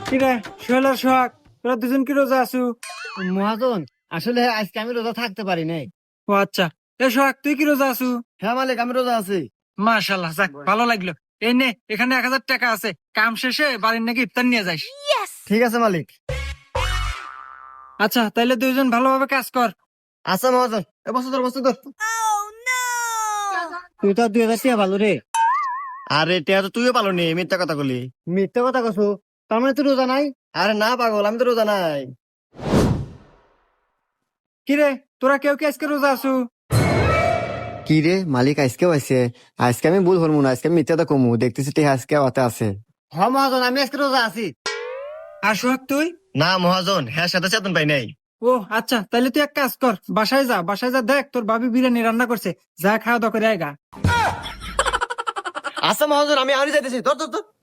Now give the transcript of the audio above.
কিরে সোহেল আর সোহাগ, তোরা দুজন কি রোজা আছু? মহাজন, আসলে আজকে আমি রোজা থাকতে পারি নাই। ও আচ্ছা। এ সোহাগ, তুই কি রোজা আছু? হ্যাঁ মালিক, আমি রোজা আছি। মাশাল্লাহ, যাক ভালো লাগলো। এই নে, এখানে 1,000 টাকা আছে, কাম শেষে বাড়ির নাকি ইফতার নিয়ে যাইস। ঠিক আছে মালিক। আচ্ছা, তাইলে দুইজন ভালোভাবে কাজ কর। আচ্ছা মহাজন, এ বসো তোর, বসো তোর। তুই তো 2,000 টাকা ভালো রে। আরে টিয়া তো তুইও পালো নি, মিথ্যা কথা বলি। মিথ্যা কথা কছো? তার মানে তুই রোজা নাই? আরে না পাগল, আমি তো রোজা নাই। কিরে, তোরা কেউ কি আজকে রোজা আছু? কি রে মালিক, আজকেও আছে? আজকে আমি ভুল হরমু না, আজকে আমি মিথ্যাটা কমু, দেখতেছি টিয়া আজকে ওতে আছে। হ্যাঁ মহাজন, আমি আজকে রোজা আছি। আর সোহাগ তুই? না মহাজন, হ্যাঁ সাথে চেতন পাই নাই। ও আচ্ছা, তাইলে তুই এক কাজ কর, বাসায় যা, বাসায় যা, দেখ তোর ভাবি বিরিয়ানি রান্না করছে, যা খাওয়া দাওয়া করে আয়গা। আচ্ছা মহাজন, আমি আরই যাইতেছি, তোর তোর তোর।